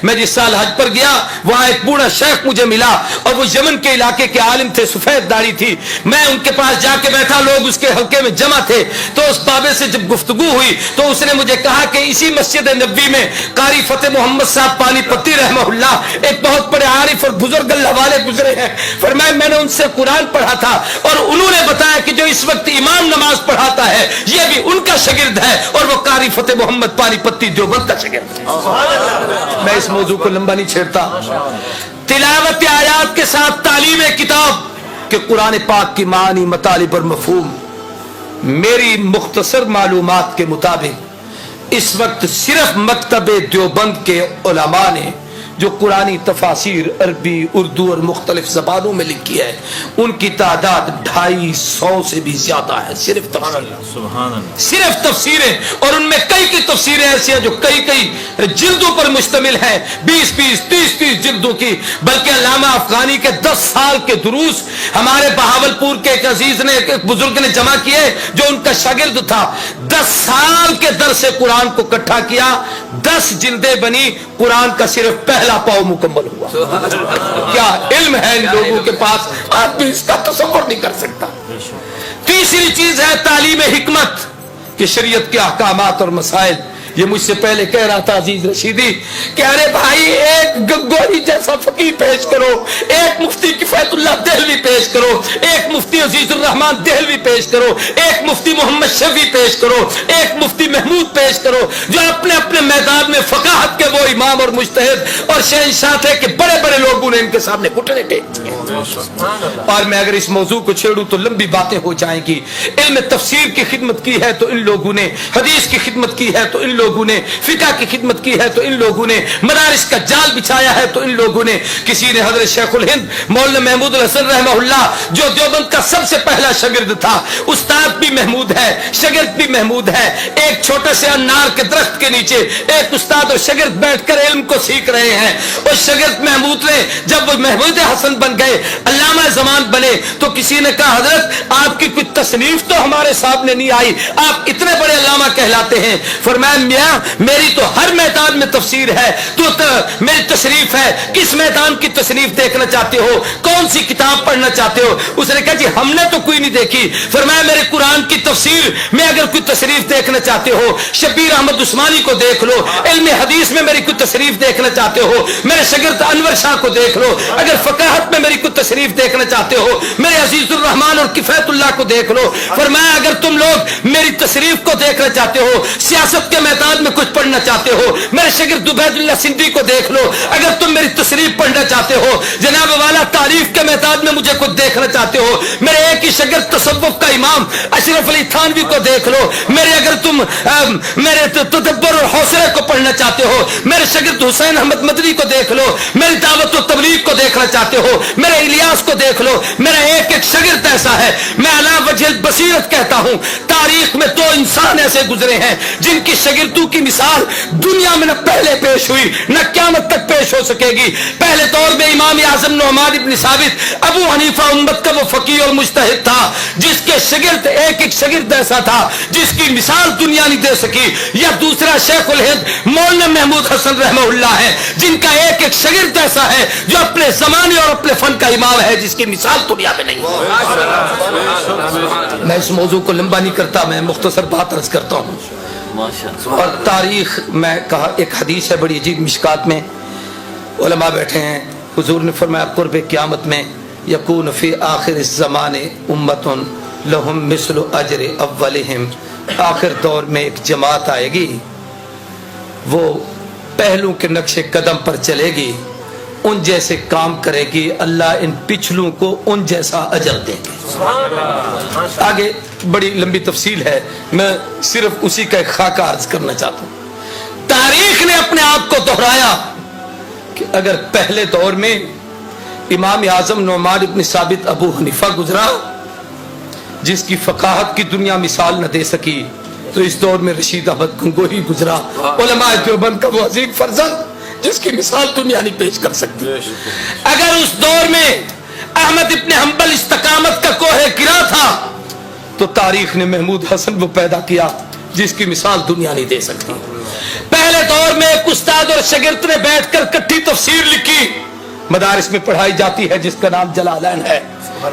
میں جس سال حج پر گیا وہاں ایک بوڑھا شیخ مجھے ملا اور وہ یمن کے علاقے کے عالم تھے، سفید داڑھی تھی. میں ان کے پاس جا کے بیٹھا، لوگ اس کے حلقے میں جمع تھے. تو اس بابے سے جب گفتگو ہوئی تو اس نے مجھے کہا کہ اسی مسجد نبوی میں قاری فتح محمد صاحب پانی پتی رحمہ اللہ ایک بہت بڑے عارف اور بزرگ اللہ والے گزرے ہیں. فرمایا میں نے ان سے قرآن پڑھا تھا اور انہوں نے بتایا کہ جو اس وقت امام نماز پڑھاتا ہے یہ بھی ان کا شاگرد ہے اور وہ قاری فتح محمد پانی پتی دیوبند کا شاگرد ہے. میں اس موضوع کو لمبا نہیں چھیڑتا. تلاوت آیات کے ساتھ تعلیم کتاب کہ قرآن پاک کی معنی، مطالب اور مفہوم. میری مختصر معلومات کے مطابق اس وقت صرف مکتب دیوبند کے علماء نے جو قرآنی تفاسیر عربی، اردو اور مختلف زبانوں میں لکھی ہے ان کی تعداد 250 سے بھی زیادہ ہے. صرف صرف تفسیریں، اور ان میں کئی کی تفسیریں ایسی ہیں جو کئی جلدوں پر مشتمل ہیں، 20-30 جلدوں کی. بلکہ علامہ افغانی کے 10 سال کے دروس ہمارے بہاولپور کے ایک عزیز نے، ایک بزرگ نے جمع کیے جو ان کا شاگرد تھا. 10 سال کے درس قرآن کو اکٹھا کیا، 10 جلدیں بنی. قرآن کا صرف پہلا پاؤ مکمل ہوا. کیا علم ہے ان لوگوں کے پاس، آدمی اس کا تصور نہیں کر سکتا. تیسری چیز ہے تعلیم حکمت کہ شریعت کے احکامات اور مسائل. یہ مجھ سے پہلے کہہ رہا تھا عزیز رشیدی کہ ارے بھائی ایک گنگوہی جیسا فقیر پیش کرو، ایک مفتی کفایت اللہ دہلوی پیش کرو، ایک مفتی عزیز الرحمان دہلوی پیش کرو، ایک مفتی محمد شفیع پیش کرو، ایک مفتی محمود پیش کرو جو اپنے اپنے میدان میں فقاہت کے وہ امام اور مجتہد اور شہنشاہ تھے کہ بڑے بڑے لوگوں نے ان کے سامنے گھٹنے ٹیک دیے. اور میں اگر اس موضوع کو چھیڑوں تو لمبی باتیں ہو جائیں گی. علم تفسیر کی خدمت کی ہے تو ان لوگوں نے، حدیث کی خدمت کی ہے تو ان لوگوں نے، فقہ کی خدمت کی ہے تو ان لوگوں نے، مدارس کا جال بچھایا ہے تو ان لوگوں نے. کسی نے حضرت شیخ الہند مولانا محمود الحسن رحمہ اللہ جو دیوبند کا سب سے پہلا شاگرد تھا، استاد بھی محمود ہے، شاگرد بھی محمود ہے. ایک چھوٹے سے انار کے درخت کے نیچے ایک استاد اور شاگرد بیٹھ کر علم کو سیکھ رہے ہیں. اور شاگرد محمود نے جب وہ محمود حسن بن گئے، علامہ زمان بنے، تو کسی نے کہا حضرت آپ کی کوئی تصنیف تو ہمارے سامنے نہیں آئی، آپ اتنے بڑے علامہ کہلاتے ہیں. فرمایا میاں میری تو ہر میدان میں تفسیر ہے، تو میری تصریف ہے، کس میدان کی تصریف دیکھنا چاہتے ہو، کون سی کتاب پڑھنا چاہتے ہو؟ اس نے کہا جی ہم نے تو کوئی نہیں دیکھی. فرمایا میرے قرآن کی تفسیر میں اگر کوئی تصریف دیکھنا چاہتے ہو شبیر احمد عثمانی کو دیکھ لو، علم حدیث میں میری کوئی تصریف دیکھنا چاہتے ہو میرے شاگرد انور شاہ کو دیکھ لو، اگر فقاہت میں میری کوئی تصریف دیکھنا چاہتے ہو میرے عزیز الرحمان اور کفایت اللہ کو دیکھ لو. فرمایا اگر تم لوگ میری تصریف کو دیکھنا چاہتے ہو، سیاست کے میدان میں کچھ پڑھنا چاہتے ہو میرے شاگرد عبید اللہ سندھی کو دیکھ لو، اگر تم میری تصریف پڑھنا چاہتے ہو جناب والا تعریف کے میدان میں مجھے کچھ دیکھنا چاہتے ہو میرے ایک ہی شاگرد تصوف کا امام اشرف علی تھانوی کو دیکھ لو، میرے اگر تم میرے تدبر اور حوصلے کو پڑھنا چاہتے ہو میرے شاگرد حسین احمد مدنی کو دیکھ لو، میری دعوت و تبلیغ کو دیکھنا چاہتے ہو میرے الیاس کو دیکھ لو. میرا ایک ایک شاگرد ایسا ہے. میں علی وجہ البصیرت کہتا ہوں تاریخ میں 2 انسان ایسے گزرے ہیں جن کی شاگردوں کی مثال دنیا میں نہ پہلے پیش ہوئی نہ قیامت تک پیش ہو سکے گی. پہلے دور میں امام اعظم نعمان ابن ثابت ابو حنیفہ امت کا وہ فقیہ اور مجتہد تھا جس کے شاگرد ایک ایک شاگرد ایسا تھا جس کی مثال دنیا نہیں دے سکی. یا دوسرا شیخ الہند مولانا محمود حسن رحمہ اللہ ہے جن کا ایک ایک شاگرد ایسا ہے جو اپنے زمانے اور اپنے فن کا امام ہے جس کی مثال دنیا میں نہیں. میں اس موضوع کو لمبا نہیں کرتا، میں مختصر بات عرض کرتا ہوں. اور تاریخ میں کہا ایک حدیث ہے بڑی عجیب، مشکات میں علماء بیٹھے ہیں، حضور نے فرمایا قرب قیامت میں یکون فی آخر الزمان امت لہم مثل اجر اولہم. آخر دور میں ایک جماعت آئے گی، وہ پہلوں کے نقش قدم پر چلے گی، ان جیسے کام کرے گی، اللہ ان پچھلوں کو ان جیسا اجر دیں گے. آگے بڑی لمبی تفصیل ہے، میں صرف اسی کا ایک خاکہ عرض کرنا چاہتا ہوں. تاریخ نے اپنے آپ کو دہرایا کہ اگر پہلے دور میں امام اعظم نعمان ابن ثابت ابو حنیفہ گزرا جس کی فقاہت کی دنیا مثال نہ دے سکی، تو اس دور میں رشید احمد گنگوہی گزرا، علماء دیوبند کا وہ عظیم فرزند جس کی مثال دنیا نہیں پیش کر سکتی. اگر اس دور میں احمد ابن حنبل استقامت کا کوہ گرا تھا تو تاریخ نے محمود حسن وہ پیدا کیا جس کی مثال دنیا نہیں دے سکتی. پہلے دور میں ایک استاد اور شاگرد نے بیٹھ کر کٹھی تفسیر لکھی، مدارس میں پڑھائی جاتی ہے، جس کا نام جلالین ہے.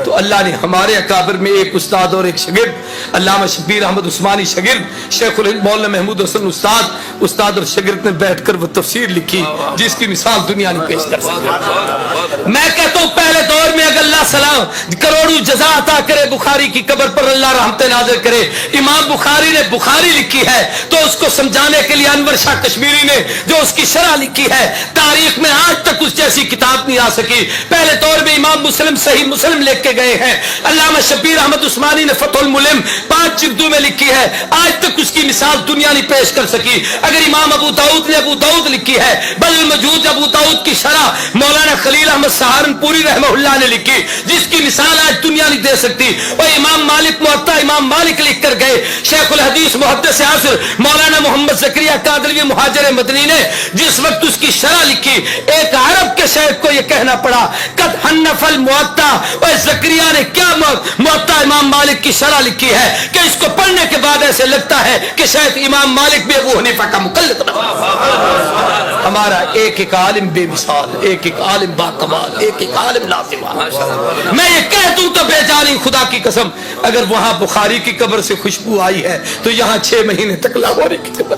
تو اللہ نے ہمارے اکابر میں ایک استاد اور ایک شاگرد، علامہ شبیر احمد عثمانی شاگرد، شیخ الہند مولانا محمود حسن استاد اور شاگرد نے بیٹھ کر وہ تفسیر لکھی جس کی مثال دنیا نہیں پیش کر سکتی. میں کہتا ہوں پہلے دور میں اگر اللہ سلام کروڑوں جزا عطا کرے، بخاری کی قبر پر اللہ رحمت نازل کرے، امام بخاری نے بخاری لکھی ہے تو اس کو سمجھانے کے لیے انور شاہ کشمیری نے جو اس کی شرح لکھی ہے، تاریخ میں آج تک اس جیسی کتاب نہیں آ سکی. پہلے دور میں امام مسلم صحیح مسلم لکھ کے گئے ہیں، علامہ شبیر احمد عثمانی نے فتح الملم 5 جلدوں میں لکھی ہے، آج تک اس کی مثال دنیا نہیں پیش کر سکی. اگر امام ابو داؤد نے ابو داؤد لکھی ہے، بل الموجود ابو داؤد کی شرح مولانا خلیل احمد سہارنپوری رحمہ اللہ نے لکھی جس کی مثال آج دنیا نہیں دے سکتی. اور امام مالک موطا امام مالک لکھ کر گئے، شیخ الحدیث محدث عصر مولانا محمد زکریا قادری مہاجر مدنی نے جس وقت اس کی شرح لکھی، ایک عرب کے شیخ کو یہ کہنا پڑا قد حنف الموطا، اور زکریا نے کیا موطا امام مالک کی شرح لکھی ہے کہ اس کو پڑھنے کے بعد ایسے لگتا ہے کہ شاید امام مالک بھی ابو حنیفہ کا مقلد نہ. ہمارا ایک ایک عالم بے مثال، ایک ایک عالم با کمال، ایک ایک عالم لازمہ. میں یہ کہہ دوں تو بے جانی خدا کی قسم، اگر وہاں بخاری کی قبر سے خوشبو آئی ہے تو یہاں 6 مہینے تک لاہوری کی قبر،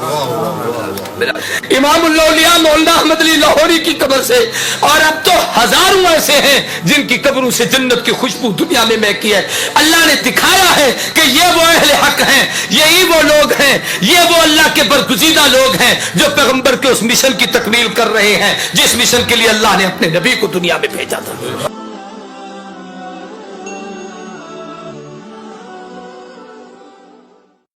امام الاولیاء مولانا احمد علی لاہوری کی قبر سے، اور اب تو ہزاروں ایسے ہیں جن کی قبروں سے جنت کی خوشبو دنیا میں مہکی ہے. اللہ نے دکھایا ہے کہ یہ وہ اہل حق ہیں، یہی وہ لوگ ہیں، یہ وہ اللہ کے برگزیدہ لوگ ہیں جو پیغمبر کے اس مشن کی تکمیل کر رہے ہیں جس مشن کے لیے اللہ نے اپنے نبی کو دنیا میں بھیجا تھا.